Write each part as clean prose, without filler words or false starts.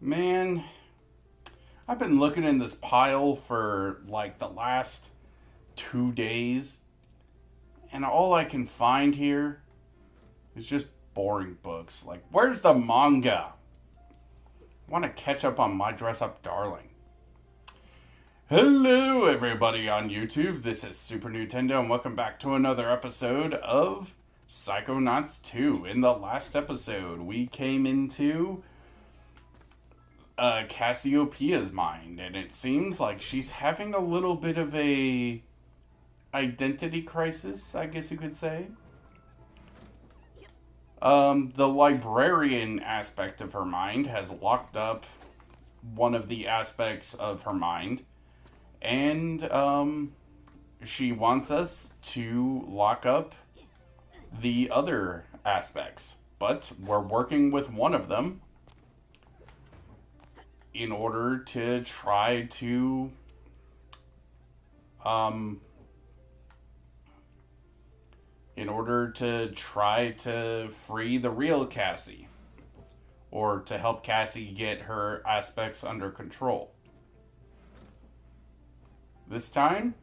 Man, I've been looking in this pile for like the last 2 days, and all I can find here is just boring books. Like, where's the manga? I want to catch up on My Dress Up Darling. Hello, everybody on YouTube. This is Super Nintendo, and welcome back to another episode of Psychonauts 2. In the last episode, we came into Cassiopeia's mind, and it seems like she's having a little bit of a identity crisis, I guess you could say. The librarian aspect of her mind has locked up one of the aspects of her mind, and she wants us to lock up the other aspects, but we're working with one of them in order to try to free the real Cassie, or to help Cassie get her aspects under control. This time,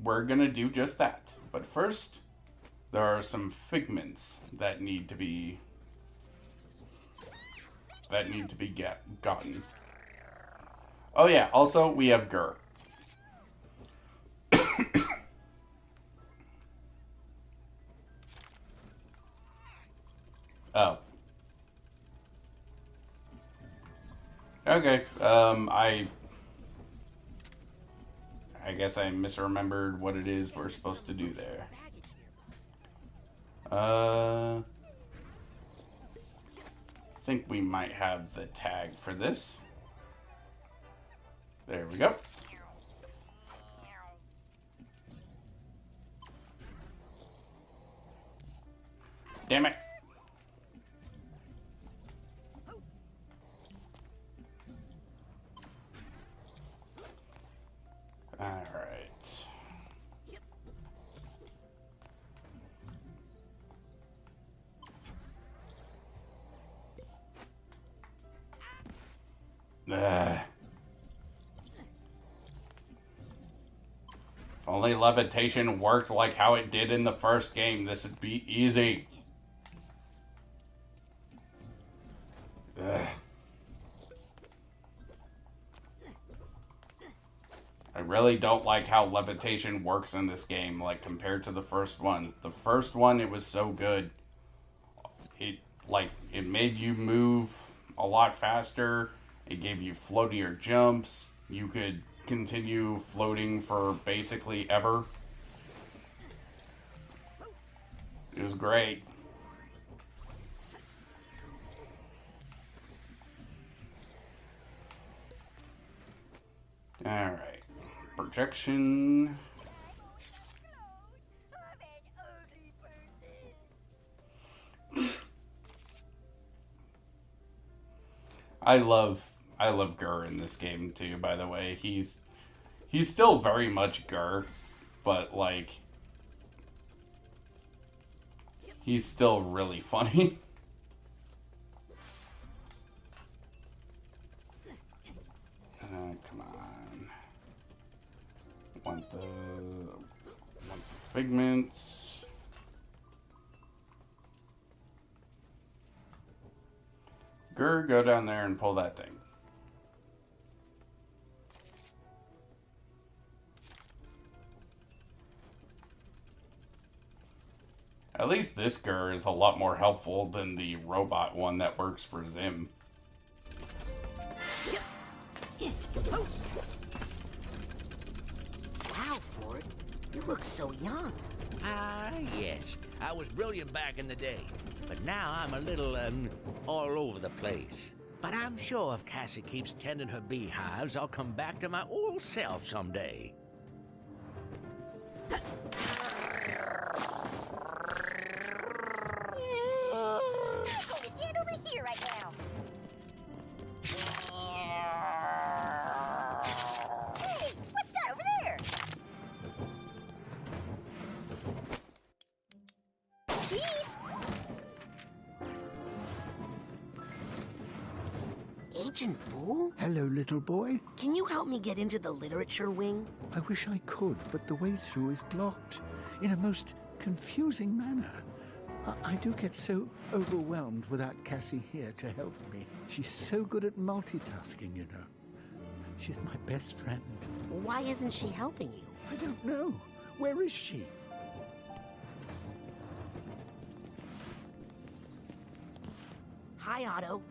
we're gonna do just that. But first, there are some figments that need to be gotten. Oh yeah, also we have Gur. Oh. Okay, I guess I misremembered what it is we're supposed to do there. I think we might have the tag for this. There we go. Damn it. Alright. If only levitation worked like how it did in the first game, this would be easy. Ugh. I really don't like how levitation works in this game, like, compared to the first one. The first one, it was so good. It made you move a lot faster. It gave you floatier jumps. You could continue floating for basically ever. It was great. Alright. Projection. I love Gur in this game too, by the way. He's still very much Gur, but like he's still really funny. Come on. Want the figments. Gur, go down there and pull that thing. At least this Gur is a lot more helpful than the robot one that works for Zim. Wow, Ford, you look so young. Yes. I was brilliant back in the day. But now I'm a little, all over the place. But I'm sure if Cassie keeps tending her beehives, I'll come back to my old self someday. Stand over here right now. Hey, what's that over there? Chief? Ancient Bull? Hello, little boy. Can you help me get into the literature wing? I wish I could, but the way through is blocked in a most confusing manner. I do get so overwhelmed without Cassie here to help me. She's so good at multitasking, you know. She's my best friend. Why isn't she helping you? I don't know. Where is she? Hi, Otto.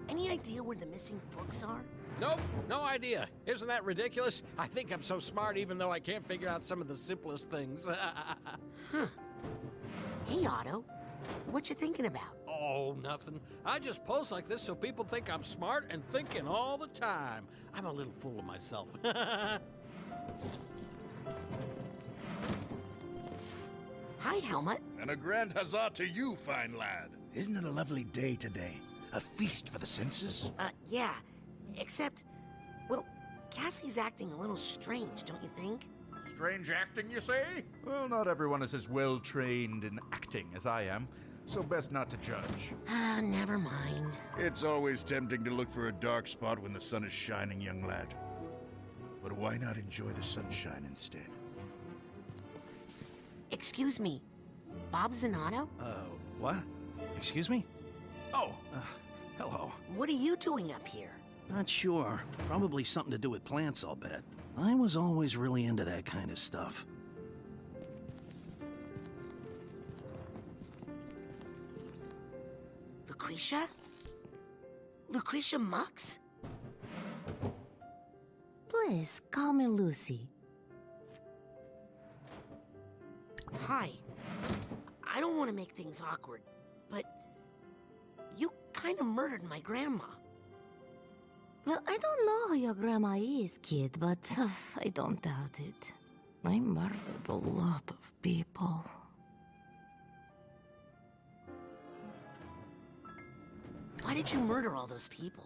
Any idea where the missing books are? Nope, no idea. Isn't that ridiculous? I think I'm so smart even though I can't figure out some of the simplest things. Huh. Hey, Otto. What you thinking about? Oh, nothing. I just post like this so people think I'm smart and thinking all the time. I'm a little full of myself. Hi, Helmut. And a grand huzzah to you, fine lad. Isn't it a lovely day today? A feast for the senses? Yeah. Except, well, Cassie's acting a little strange, don't you think? Strange acting, you say? Well, not everyone is as well trained in acting as I am, so best not to judge. Never mind. It's always tempting to look for a dark spot when the sun is shining, young lad. But why not enjoy the sunshine instead? Excuse me. Bob Zanotto? What? Excuse me? Oh, hello. What are you doing up here? Not sure. Probably something to do with plants, I'll bet. I was always really into that kind of stuff. Lucretia? Lucretia Mux? Please, call me Lucy. Hi. I don't want to make things awkward, but you kind of murdered my grandma. Well, I don't know who your grandma is, kid, but I don't doubt it. I murdered a lot of people. Why did you murder all those people?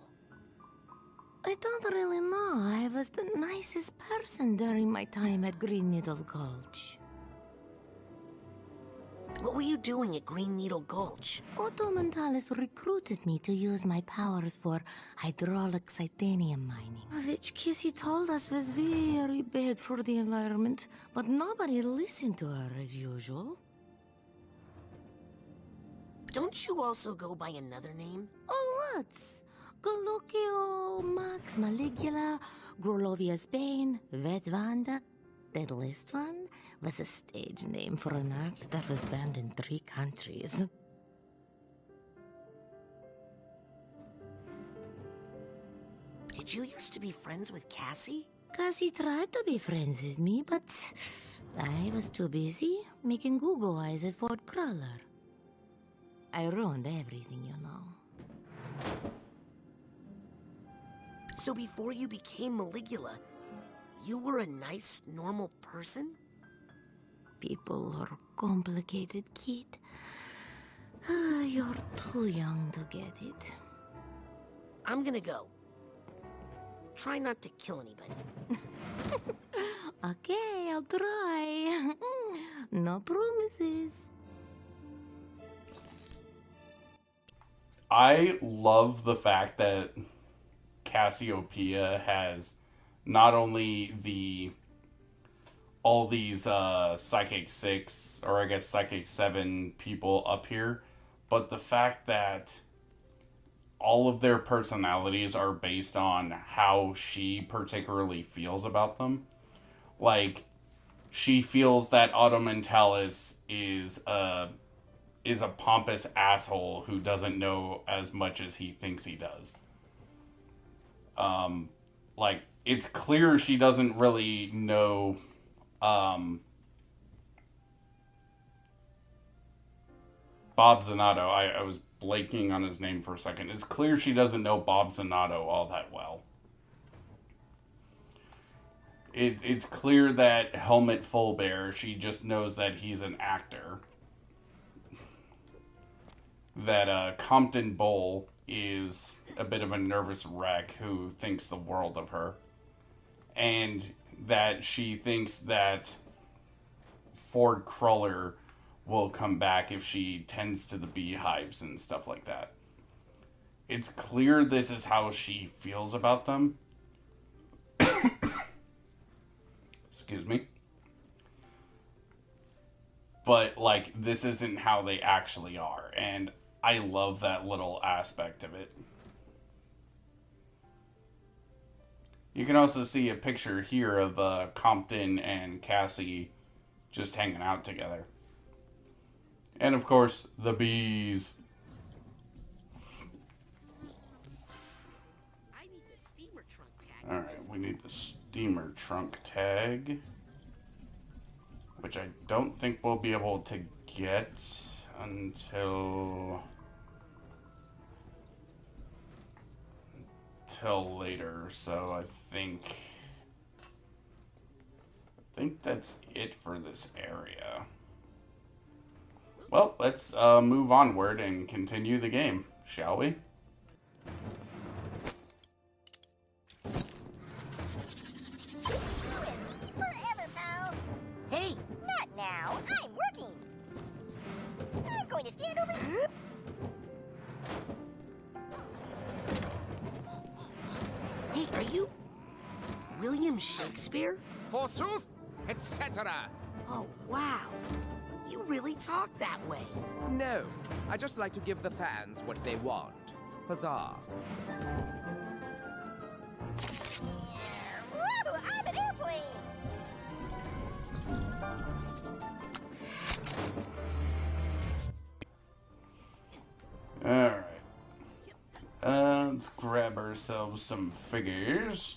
I don't really know. I was the nicest person during my time at Green Needle Gulch. What were you doing at Green Needle Gulch? Otto Mentalis recruited me to use my powers for hydraulic titanium mining, which Cassie told us was very bad for the environment, but nobody listened to her as usual. Don't you also go by another name? Oh, what? Colloquio, Max Maligula, Grolovia Spain, Vet Vanda. That last one was a stage name for an art that was banned in 3 countries. Did you used to be friends with Cassie? Cassie tried to be friends with me, but I was too busy making Google eyes at Fort Crawler. I ruined everything, you know. So before you became Maligula, you were a nice, normal person? People are complicated, kid. You're too young to get it. I'm gonna go. Try not to kill anybody. Okay, I'll try. No promises. I love the fact that Cassiopeia has not only all these Psychic 6, or I guess Psychic 7 people up here, but the fact that all of their personalities are based on how she particularly feels about them. Like, she feels that Otto Mentalis is a pompous asshole who doesn't know as much as he thinks he does. Like, it's clear she doesn't really know, Bob Zanotto. I was blanking on his name for a second. It's clear she doesn't know Bob Zanotto all that well. It's clear that Helmut Fullbear, she just knows that he's an actor. That Compton Bowl is a bit of a nervous wreck who thinks the world of her. And that she thinks that Ford Cruller will come back if she tends to the beehives and stuff like that. it's clear this is how she feels about them. Excuse me. But, like, this isn't how they actually are. And I love that little aspect of it. You can also see a picture here of Compton and Cassie just hanging out together. And, of course, the bees. I need the steamer trunk tag. Alright, we need the steamer trunk tag. Which I don't think we'll be able to get until later. So I think that's it for this area. Well, let's move onward and continue the game, shall we? Forever, pal. Hey, Not now. I'm working. I'm going to stand over here. hey, are you William Shakespeare? Forsooth, etc. Oh, wow. You really talk that way. No, I just like to give the fans what they want. Huzzah. Whoa, I'm an airplane. Alright. Let's grab ourselves some figures.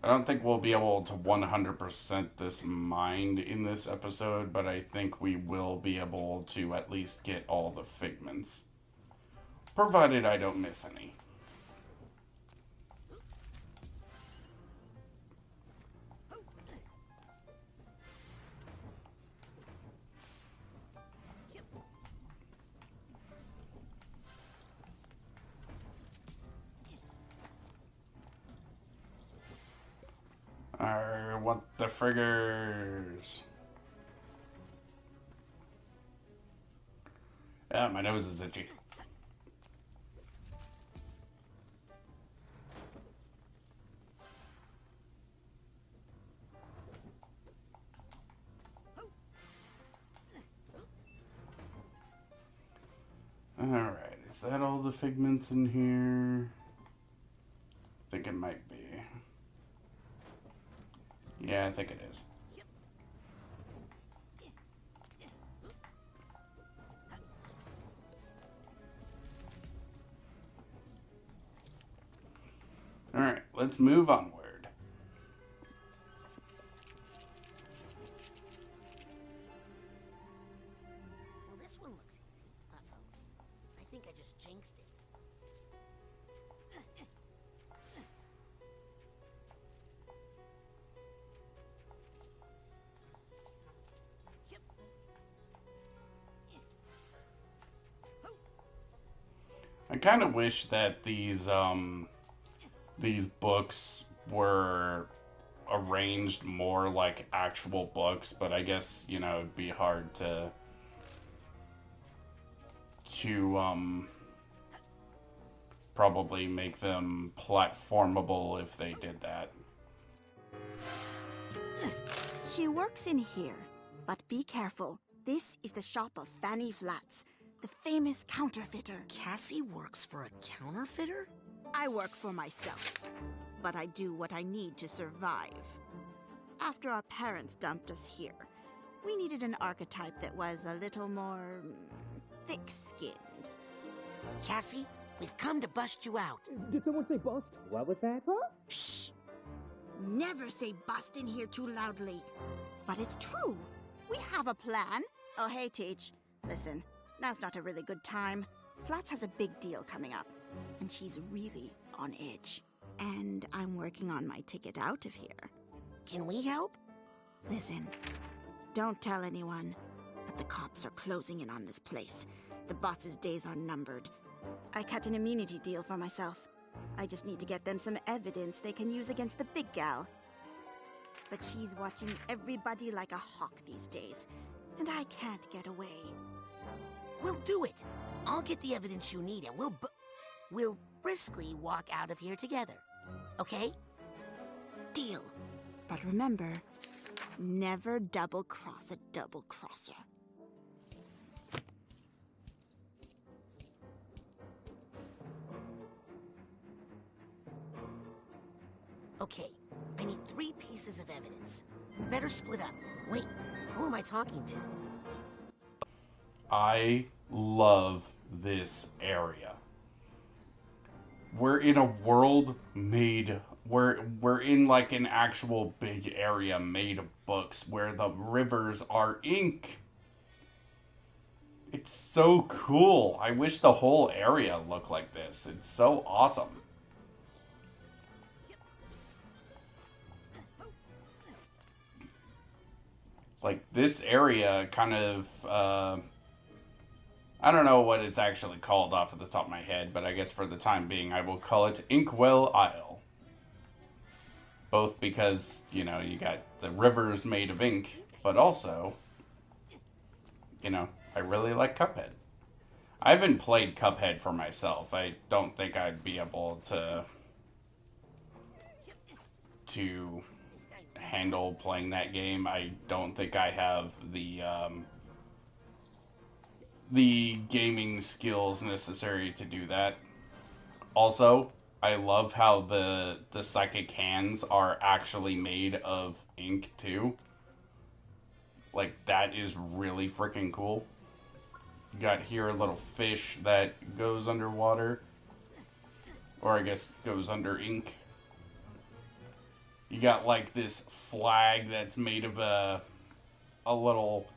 I don't think we'll be able to 100% this mind in this episode, but I think we will be able to at least get all the figments. Provided I don't miss any. I want the figures. Ah, my nose is itchy. Alright, is that all the figments in here? I think it might be. Yeah, I think it is. Alright, let's move onward. Well, this one looks easy. Uh-oh. I think I just jinxed it. I kind of wish that these books were arranged more like actual books, but I guess, you know, it'd be hard to probably make them platformable if they did that. She works in here, but be careful. This is the shop of Fanny Flats, the famous counterfeiter. Cassie works for a counterfeiter? I work for myself, but I do what I need to survive. After our parents dumped us here, we needed an archetype that was a little more thick-skinned. Cassie, we've come to bust you out. Did someone say bust? What was that? Huh? Shh! Never say bust in here too loudly. But it's true. We have a plan. Oh, hey, Teach. Listen, now's not a really good time. Flats has a big deal coming up, and she's really on edge. And I'm working on my ticket out of here. Can we help? Listen, don't tell anyone, but the cops are closing in on this place. The boss's days are numbered. I cut an immunity deal for myself. I just need to get them some evidence they can use against the big gal. But she's watching everybody like a hawk these days, and I can't get away. We'll do it. I'll get the evidence you need, and we'll briskly walk out of here together. Okay? Deal. But remember, never double-cross a double-crosser. Okay, I need 3 pieces of evidence. Better split up. Wait, who am I talking to? I love this area. We're in a world made... We're in like an actual big area made of books where the rivers are ink. It's so cool. I wish the whole area looked like this. It's so awesome. Like, this area kind of, I don't know what it's actually called off of the top of my head, but I guess for the time being I will call it Inkwell Isle. Both because, you know, you got the rivers made of ink, but also, you know, I really like Cuphead. I haven't played Cuphead for myself. I don't think I'd be able to handle playing that game. I don't think I have the gaming skills necessary to do that. Also, I love how the psychic hands are actually made of ink too. Like, that is really freaking cool. You got here a little fish that goes underwater, or I guess goes under ink. You got like this flag that's made of a little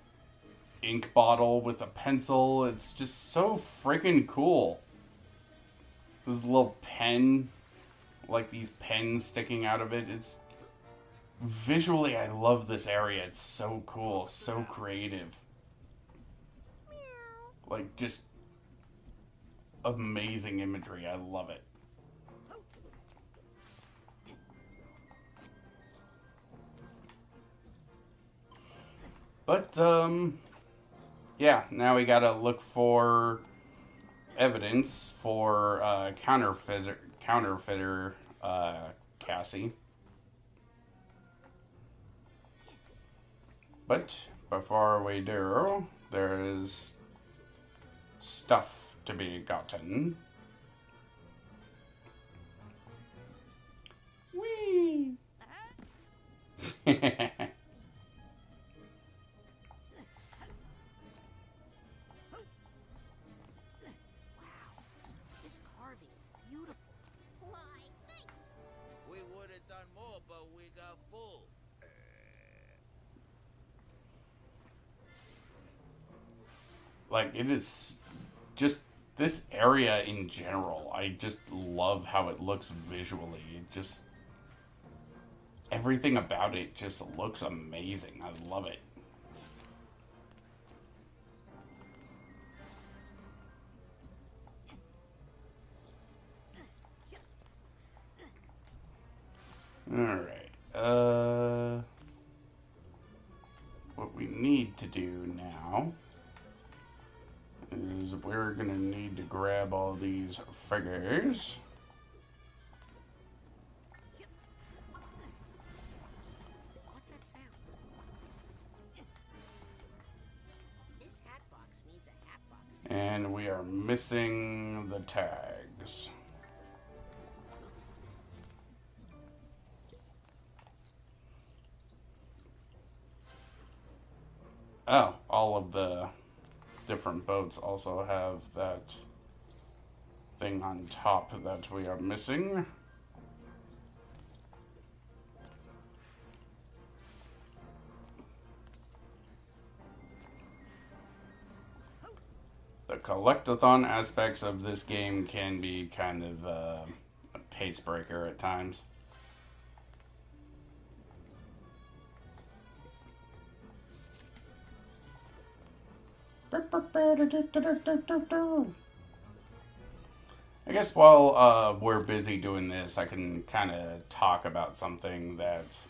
ink bottle with a pencil. It's just so freaking cool. This little pen, like these pens sticking out of it. It's visually, I love this area. It's so cool, so creative. Like, just amazing imagery. I love it. But, yeah, now we gotta look for evidence for, counterfeiter, Cassie. But, before we do, there is stuff to be gotten. Whee! Like, it is just this area in general. I just love how it looks visually. It just, everything about it just looks amazing. I love it. Alright, what we need to do now is we're gonna need to grab all these figures. What's that sound? This hat box needs a hat box. And we are missing the tags. Oh, all of the different boats also have that thing on top that we are missing. The collectathon aspects of this game can be kind of a pace breaker at times. I guess while we're busy doing this, I can kind of talk about something that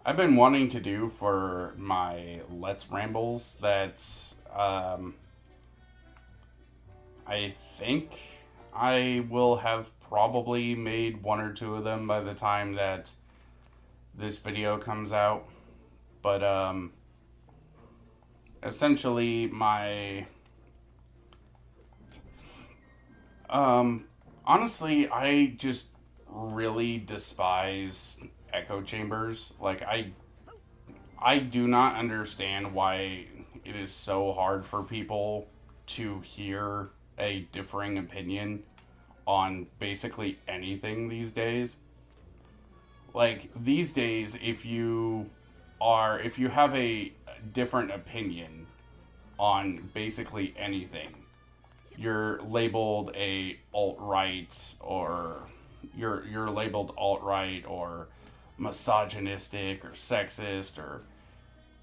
I've been wanting to do for my Let's Rambles that I think I will have probably made 1 or 2 of them by the time that this video comes out. But, essentially my, honestly, I just really despise echo chambers. Like, I do not understand why it is so hard for people to hear a differing opinion on basically anything these days. Like, these days, if you have a different opinion on basically anything, you're labeled a alt-right, or you're labeled alt-right or misogynistic or sexist or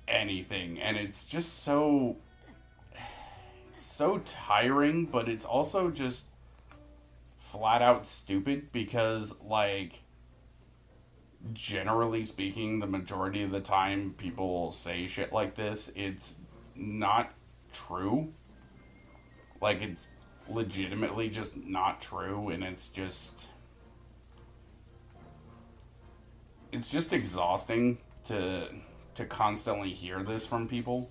anything, and it's just so tiring, but it's also just flat out stupid because, like, generally speaking, the majority of the time people say shit like this, it's not true. Like, it's legitimately just not true, and it's just exhausting to constantly hear this from people.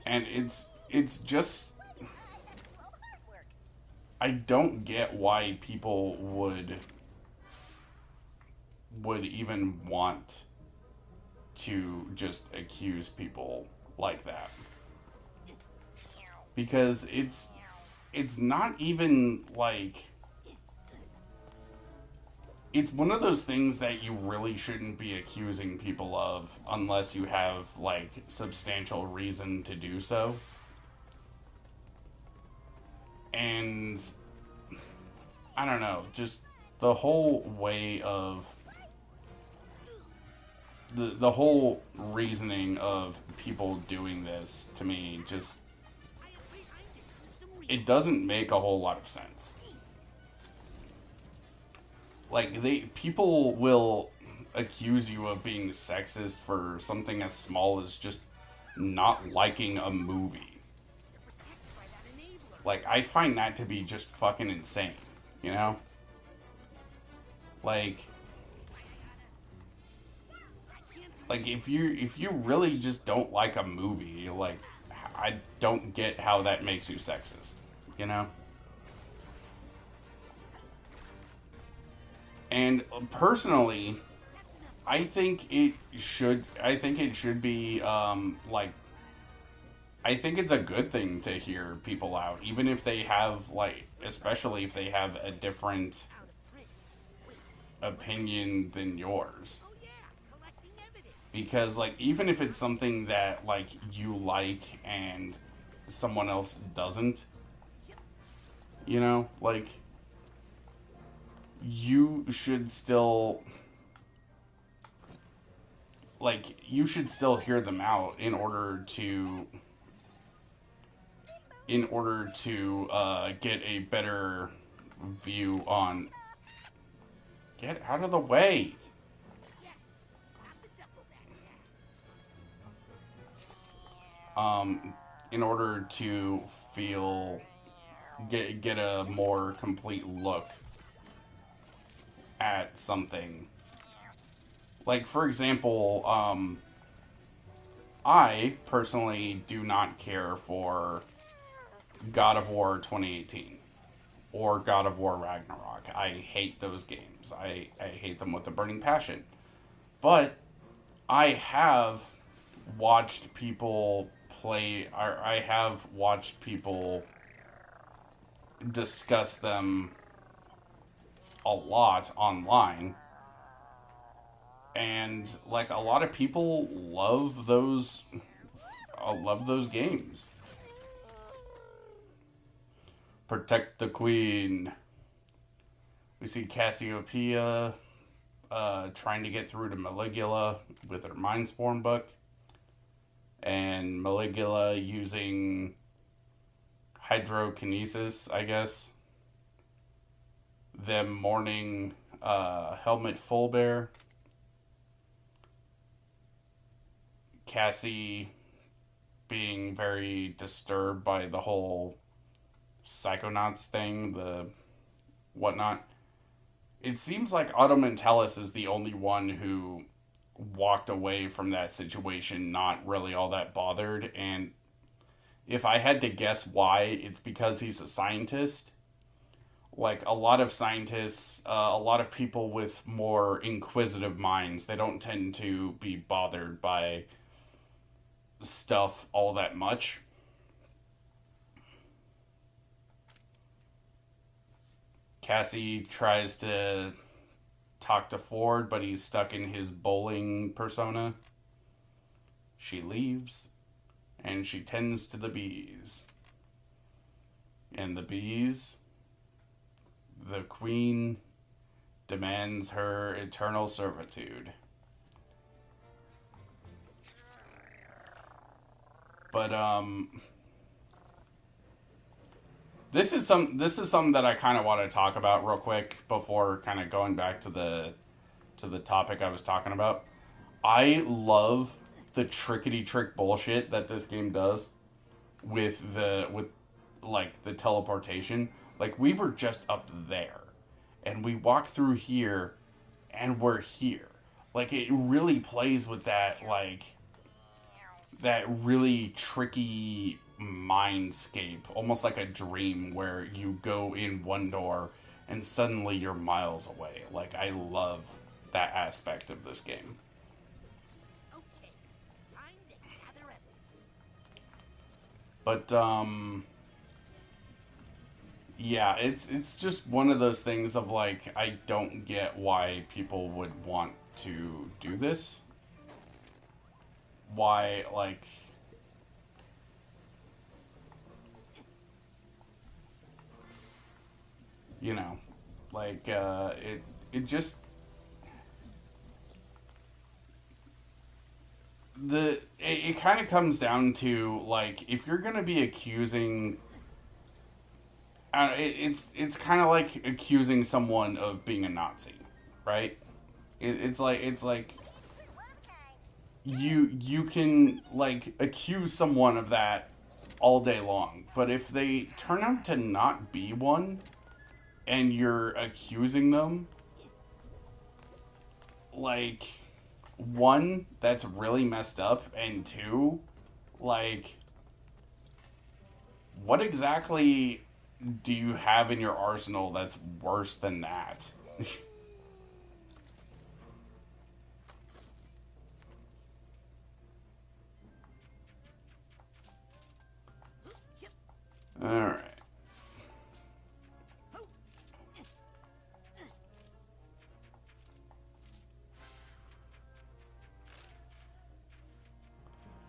And it's just, I don't get why people would even want to just accuse people like that. Because it's not even like, it's one of those things that you really shouldn't be accusing people of unless you have, like, substantial reason to do so. And I don't know, just the whole way of the whole reasoning of people doing this, to me, just, it doesn't make a whole lot of sense. Like, people will accuse you of being sexist for something as small as just not liking a movie. Like, I find that to be just fucking insane, you know? Like, if you really just don't like a movie, like, I don't get how that makes you sexist, you know? And personally, I think it should be, like, I think it's a good thing to hear people out, even if they have, like, especially if they have a different opinion than yours. Because, like, even if it's something that, like, you like and someone else doesn't, you know, like, you should still, like, you should still hear them out in order to get a better view on, get out of the way. In order to get a more complete look at something. Like, for example, I personally do not care for God of War 2018 or God of War Ragnarok. I hate those games. I hate them with a burning passion. But I have watched people play, or I have watched people discuss them a lot online, and, like, a lot of people love those games. Protect the Queen. We see Cassiopeia trying to get through to Maligula with her Mindspawn book, and Maligula using hydrokinesis, I guess. Them mourning Helmut Fullbear. Cassie being very disturbed by the whole Psychonauts thing, the whatnot. It seems like Automentalis is the only one who walked away from that situation not really all that bothered, and if I had to guess why, it's because he's a scientist. Like, a lot of scientists, a lot of people with more inquisitive minds, they don't tend to be bothered by stuff all that much. Cassie tries to talk to Ford, but he's stuck in his bowling persona. She leaves, and she tends to the bees. And the bees, the queen demands her eternal servitude. But this is something that I kind of want to talk about real quick before kind of going back to the topic I was talking about. I love the trickety trick bullshit that this game does with like the teleportation. Like, we were just up there and we walked through here and we're here. Like, it really plays with that, like, that really tricky mindscape, almost like a dream where you go in one door and suddenly you're miles away. Like, I love that aspect of this game. Okay, time to gather evidence. But yeah, it's just one of those things of, like, I don't get why people would want to do this. Why, like, you know, like, it just, it kind of comes down to, like, if you're gonna be accusing, it's kind of like accusing someone of being a Nazi, right? It's like you can, like, accuse someone of that all day long, but if they turn out to not be one and you're accusing them, like, one, that's really messed up, and two, like, what exactly do you have in your arsenal that's worse than that? Alright.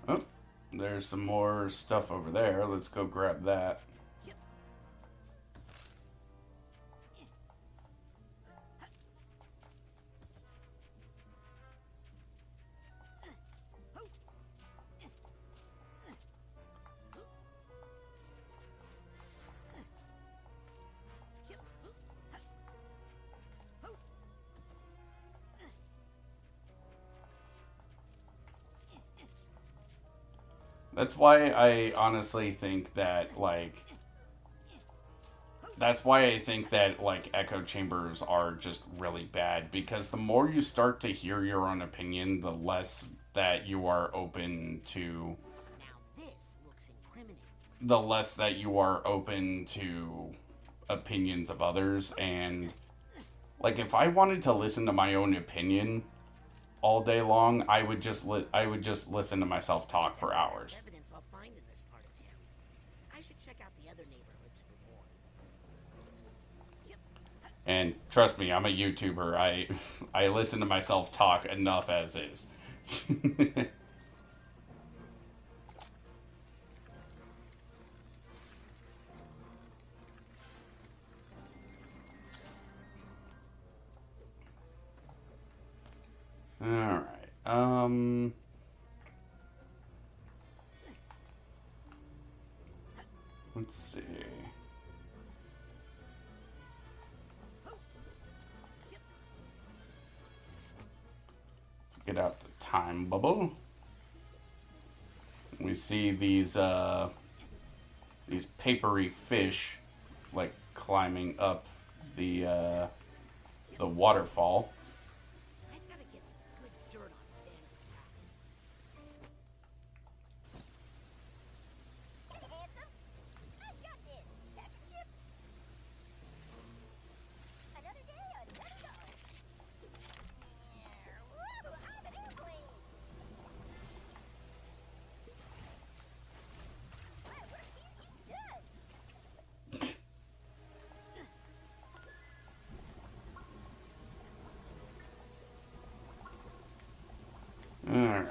Oh, there's some more stuff over there. Let's go grab that. That's why I honestly think that, like, echo chambers are just really bad, because the more you start to hear your own opinion, the less that you are open to, opinions of others. And, like, if I wanted to listen to my own opinion all day long, I would just listen to myself talk for hours. Evidence I'll find in this part of town. I should check out the other neighborhoods for more. And trust me, I'm a YouTuber. I listen to myself talk enough as is. Alright, let's see. Let's get out the time bubble. we see these papery fish, like, climbing up the waterfall. I've got to get some good dirt on Vanna cats. Hey, handsome. I got this. Pack a tip. Another day, another dollar. Woo, I'm an airplane. My work here is done. Alright.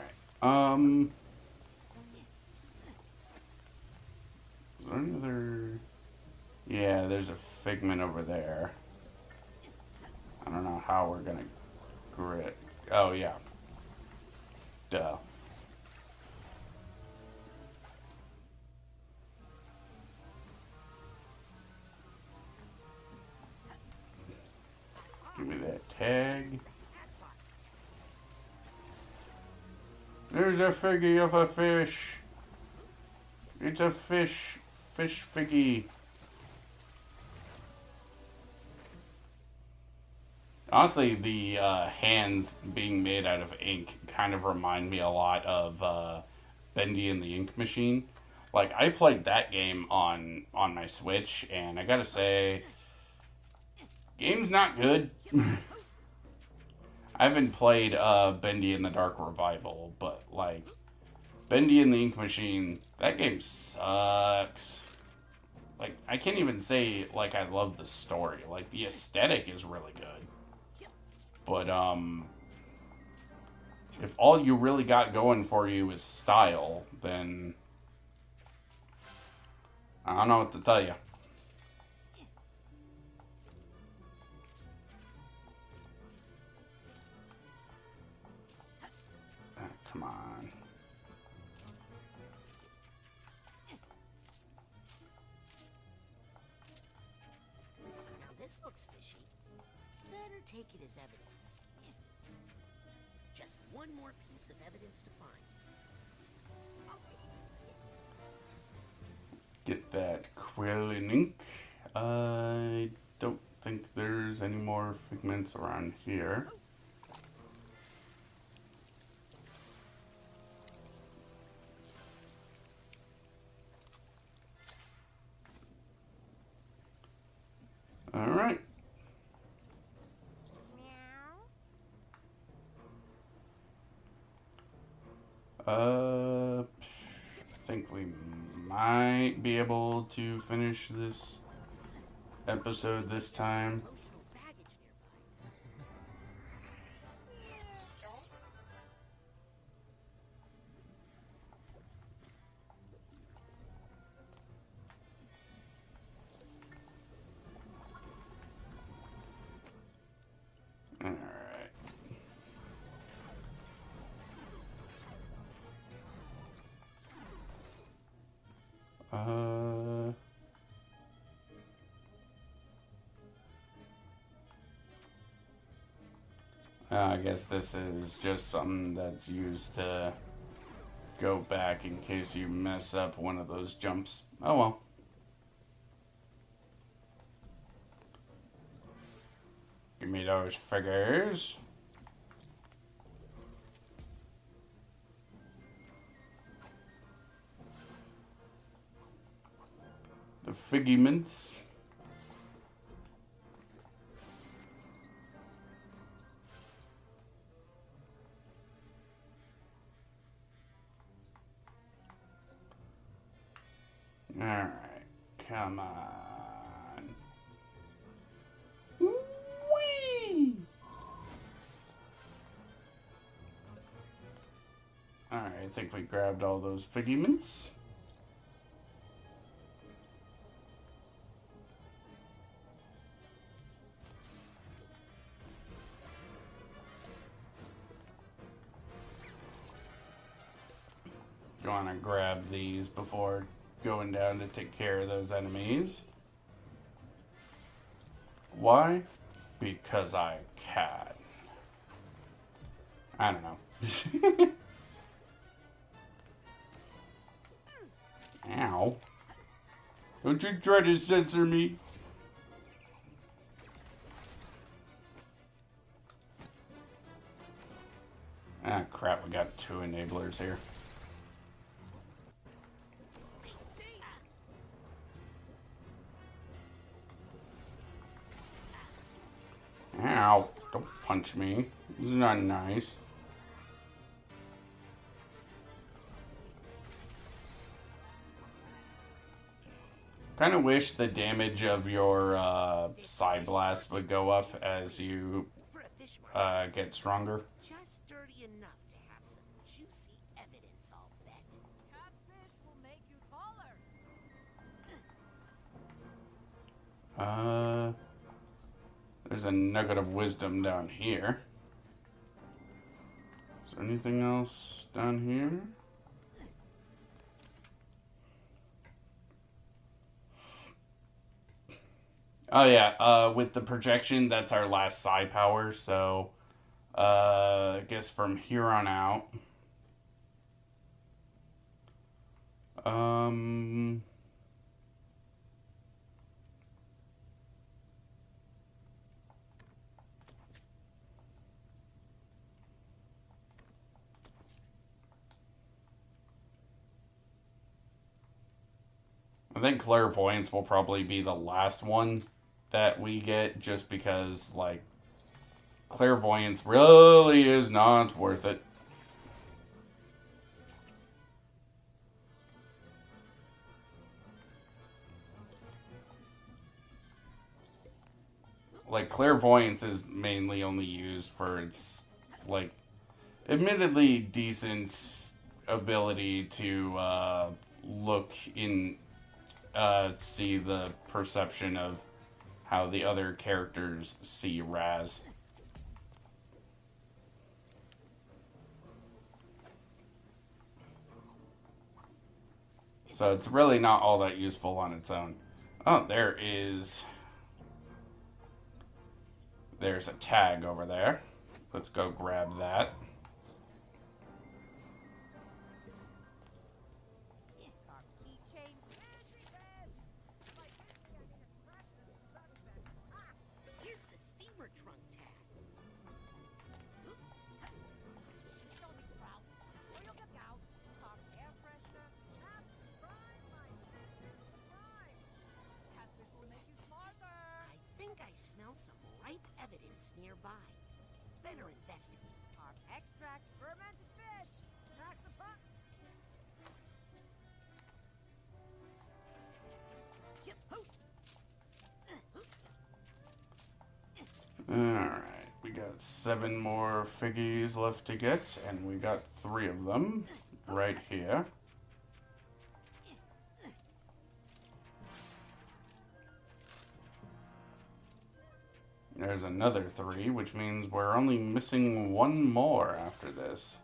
Is there any other... Yeah, there's a figment over there. I don't know how we're gonna grit. Oh, yeah. Duh. Give me that tag. There's a figgy of a fish. It's a fish figgy. Honestly, the hands being made out of ink kind of remind me a lot of Bendy and the Ink Machine. Like, I played that game on my Switch, and I gotta say, game's not good. I haven't played Bendy and the Dark Revival, but, like, Bendy and the Ink Machine, that game sucks. Like, I can't even say, like, I love the story. Like, the aesthetic is really good. But, if all you really got going for you is style, then I don't know what to tell you. Come on. Now this looks fishy. Better take it as evidence. Just one more piece of evidence to find. I'll take this. Get that quill and ink. I don't think there's any more figments around here. Alright. I think we might be able to finish this episode this time. I guess this is just something that's used to go back in case you mess up one of those jumps. Oh well. Give me those figures. The figments. Alright, come on. Whee! Alright, I think we grabbed all those figments. You want to grab these before going down to take care of those enemies. Why? Because I can. I don't know. Don't you try to censor me. Ah, crap, we got 2 enablers here. Ow, don't punch me. This is not nice. Kind of wish the damage of your Psy Blast would go up as you get stronger. Just dirty enough to have some juicy evidence, I'll bet. Catfish will make you taller. There's a nugget of wisdom down here. Is there anything else down here? Oh yeah, with the projection, that's our last psi power, so I guess from here on out. I think clairvoyance will probably be the last one that we get, just because, like, clairvoyance really is not worth it. Like, clairvoyance is mainly only used for its, like, admittedly decent ability to look in, see the perception of how the other characters see Raz. So it's really not all that useful on its own. Oh, there's a tag over there. Let's go grab that. Here's the steamer trunk tag. I think I smell some ripe evidence nearby. Better investigate. Our extract fermented fish. Cracks a pot. Alright, we got 7 more figgies left to get, and we got 3 of them right here. There's another 3, which means we're only missing 1 more after this.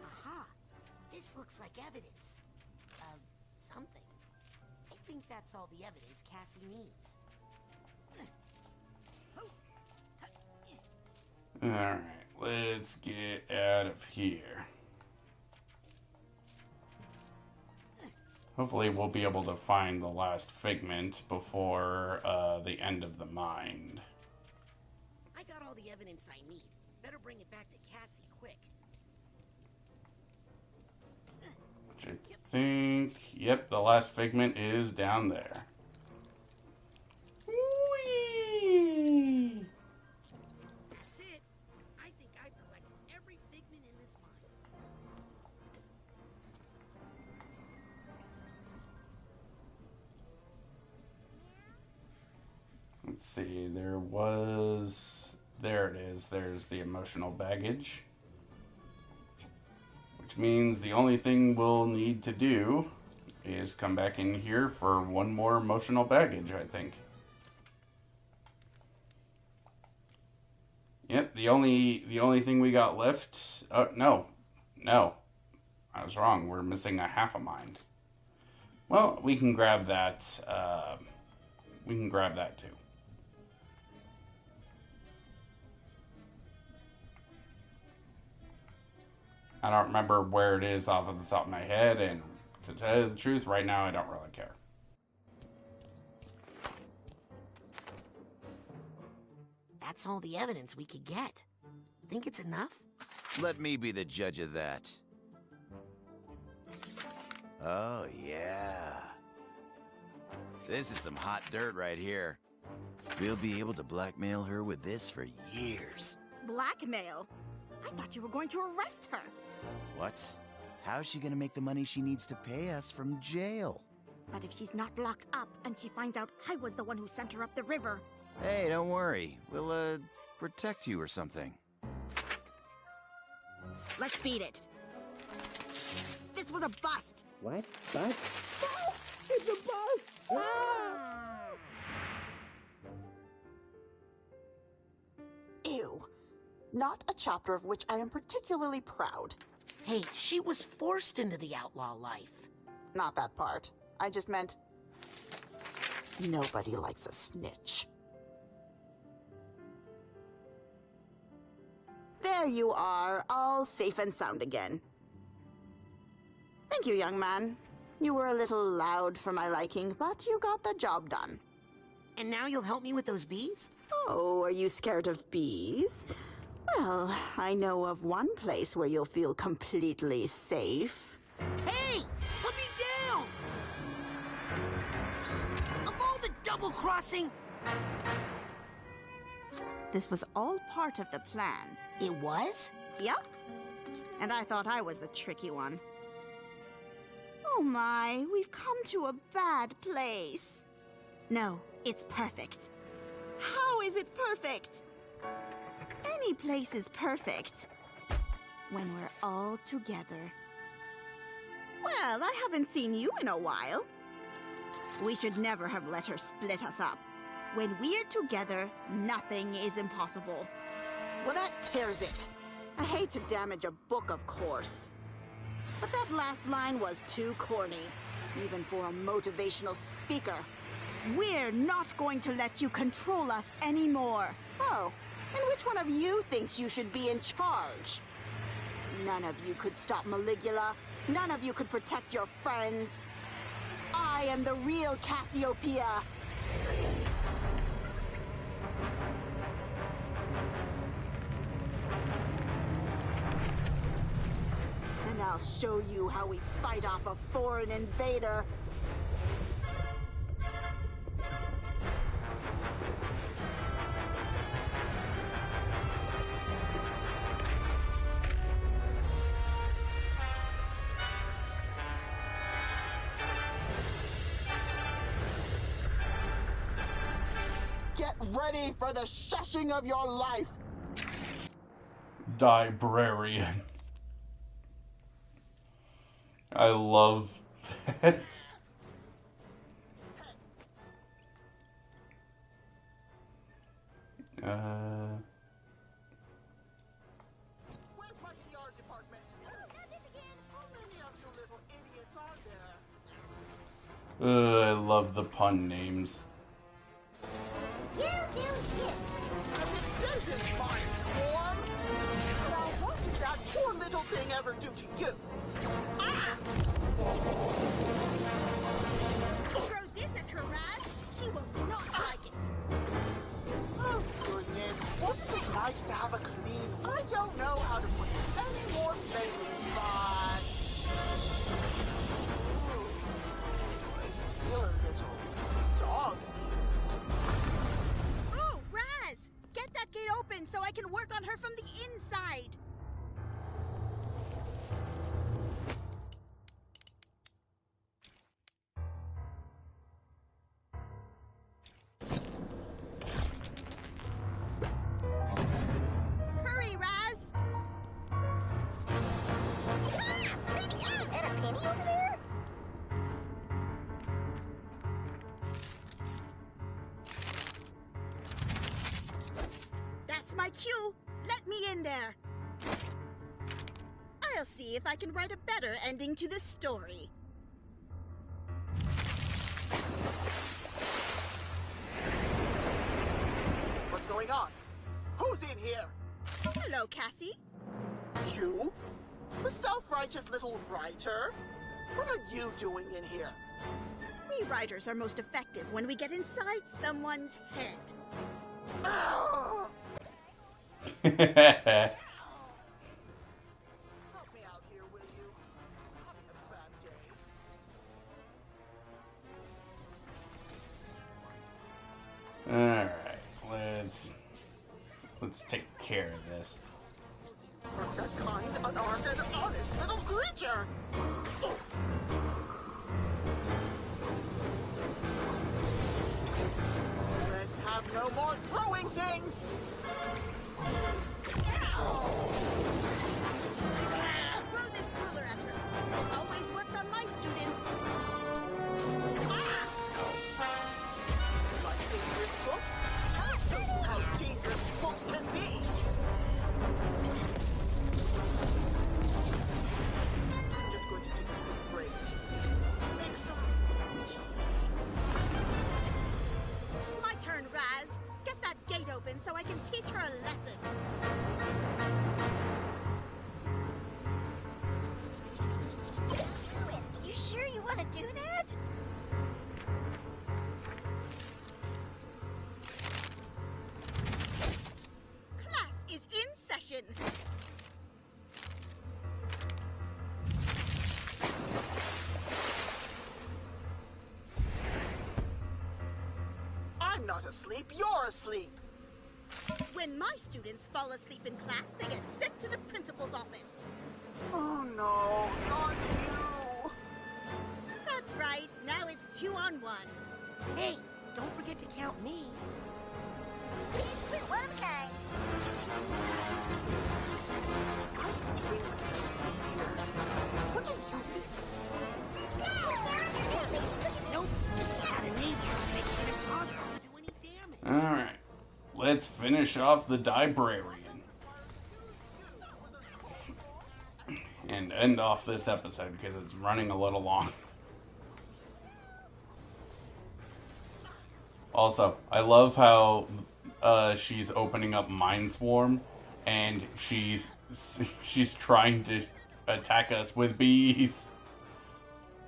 Aha! This looks like evidence of something. I think that's all the evidence Cassie needs. Alright, let's get out of here. Hopefully we'll be able to find the last figment before the end of the mind. I got all the evidence I need. Better bring it back to Cassie quick. Which I think, yep, the last figment is down there. Whee! That's it. I think I've collected every figment in this mine. Let's see, there it is, there's the emotional baggage. Which means the only thing we'll need to do is come back in here for one more emotional baggage, I think. Yep, the only thing we got left... Oh, no. I was wrong. We're missing a half a mind. Well, we can grab that. We can grab that too. I don't remember where it is off of the top of my head, and to tell you the truth, right now I don't really care. That's all the evidence we could get. Think it's enough? Let me be the judge of that. Oh, yeah. This is some hot dirt right here. We'll be able to blackmail her with this for years. Blackmail? I thought you were going to arrest her. What? How's she gonna make the money she needs to pay us from jail? But if she's not locked up and she finds out I was the one who sent her up the river... Hey, don't worry. We'll, protect you or something. Let's beat it. This was a bust. What? Bust? No! It's a bust! Ah! Ew. Not a chapter of which I am particularly proud. Hey, she was forced into the outlaw life. Not that part. I just meant... nobody likes a snitch. There you are, all safe and sound again. Thank you, young man. You were a little loud for my liking, but you got the job done. And now you'll help me with those bees? Oh, are you scared of bees? Well, I know of one place where you'll feel completely safe. Hey! Put me down! Of all the double-crossing... This was all part of the plan. It was? Yup. And I thought I was the tricky one. Oh my, we've come to a bad place. No, it's perfect. How is it perfect? Any place is perfect. When we're all together. Well, I haven't seen you in a while. We should never have let her split us up. When we're together, nothing is impossible. Well, that tears it. I hate to damage a book, of course. But that last line was too corny, even for a motivational speaker. We're not going to let you control us anymore. Oh, and which one of you thinks you should be in charge? None of you could stop Maligula. None of you could protect your friends. I am the real Cassiopeia. And I'll show you how we fight off a foreign invader. Get ready for the shushing of your life! Librarian. I love that. Where's my PR department? How many of you little idiots are there? I love the pun names. You do you. As it says in Mindstorm. Now what did that poor little thing ever do to you? Ah! Throw this at her, Raz. She will not like it. Oh, goodness. Wasn't it nice to have a clean... I don't know how to put it any more plainly, but... Ooh, I feel a little dog-eared. Oh, Raz! Get that gate open so I can work on her from the inside. my cue. Let me in there. I'll see if I can write a better ending to this story. What's going on? Who's in here? Hello, Cassie. You? The self-righteous little writer? What are you doing in here? We writers are most effective when we get inside someone's head. Help me out here, will you? I'm having a bad day. Alright, let's take care of this. Hurt that kind, unarmed, and honest little creature! Let's have no more throwing things! Throw this ruler at her. Always works on my students. Like dangerous books? I'll show you how dangerous books can be! I'm just going to take a quick break. Make some tea. My turn, Raz. Get that gate open so I can teach her a lesson. You sure you want to do that? Class is in session. I'm not asleep, you're asleep! When my students fall asleep in class, they get sent to the principal's office. Oh no, not you! That's right. Now it's 2-on-1. Hey, don't forget to count me. We're one of a kind. I'm Twink here. What do you think? Nope. Not a nature makes it impossible to do any damage. Alright, let's finish off the librarian. And end off this episode because it's running a little long. Also, I love how she's opening up Mindswarm and she's trying to attack us with bees.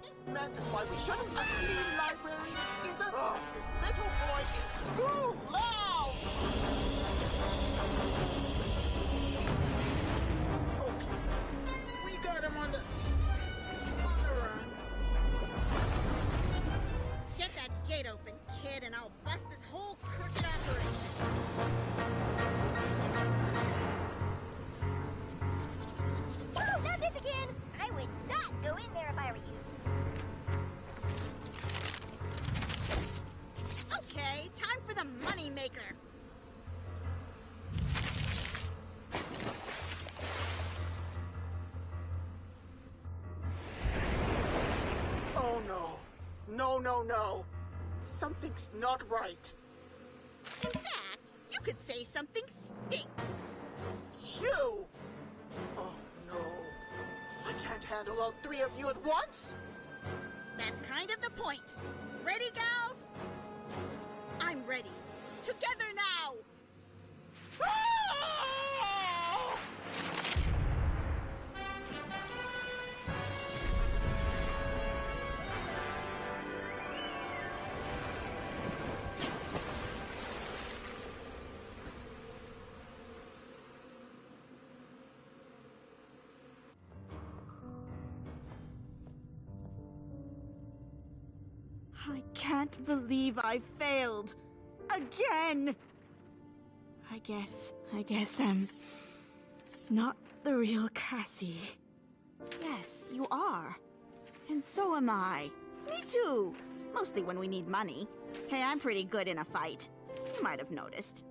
This mess is why we shouldn't have a clean library. Is this? This little boy is too loud! Okay. We got him on the run. Get that gate open, kid, and I'll bust this whole crooked operation. Oh, not this again! I would not go in there if I were you. Okay, time for the money maker. Oh no. No, no, no. Something's not right. In fact, you could say something stinks. You! Oh no. I can't handle all three of you at once? That's kind of the point. Ready, gals? I'm ready. Together now! I can't believe I failed. Again! I guess I'm not the real Cassie. Yes, you are. And so am I. Me too. Mostly when we need money. Hey, I'm pretty good in a fight. You might have noticed.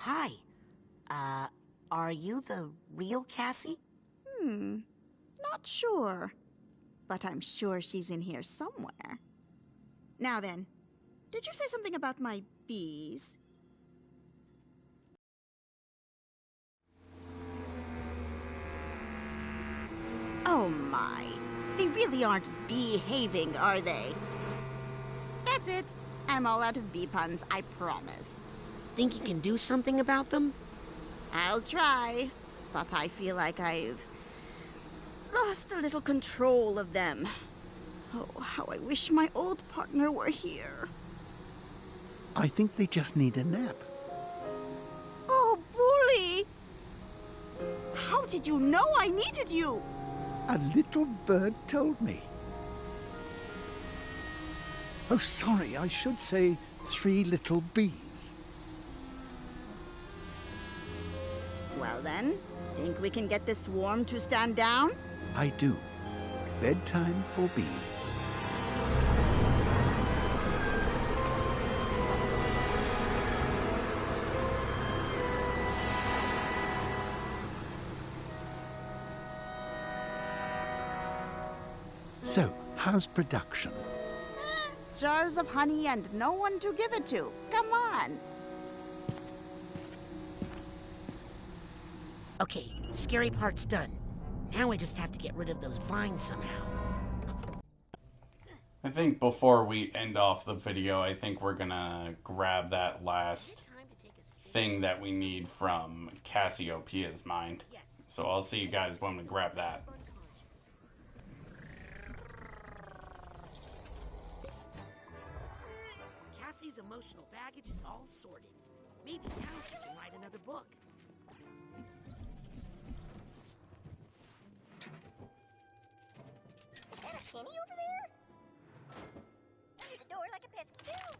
Hi. Are you the real Cassie? Not sure. But I'm sure she's in here somewhere. Now then, did you say something about my bees? Oh my. They really aren't behaving, are they? That's it. I'm all out of bee puns, I promise. Think you can do something about them? I'll try, but I feel like I've lost a little control of them. Oh, how I wish my old partner were here. I think they just need a nap. Oh, Bully! How did you know I needed you? A little bird told me. Oh, sorry, I should say 3 little bees. Well then, think we can get this swarm to stand down? I do. Bedtime for bees. So, how's production? Jars of honey and no one to give it to. Come on. Okay, scary part's done. Now I just have to get rid of those vines somehow. I think before we end off the video, I think we're gonna grab that last thing that we need from Cassiopeia's mind. So I'll see you guys when we grab that. Cassie's emotional baggage is all sorted. Maybe now she can write another book. Is that a penny over there? Use the door like a pesky bell.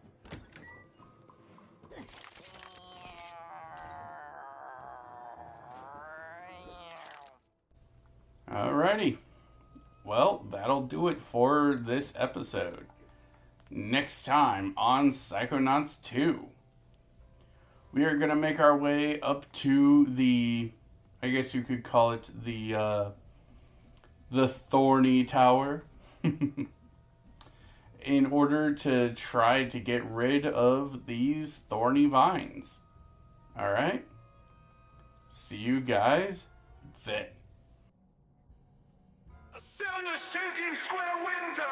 Alrighty. Well, that'll do it for this episode. Next time on Psychonauts 2, we are going to make our way up to the, I guess you could call it the Thorny Tower, in order to try to get rid of these thorny vines. Alright? See you guys then. Sit on the shaking square window!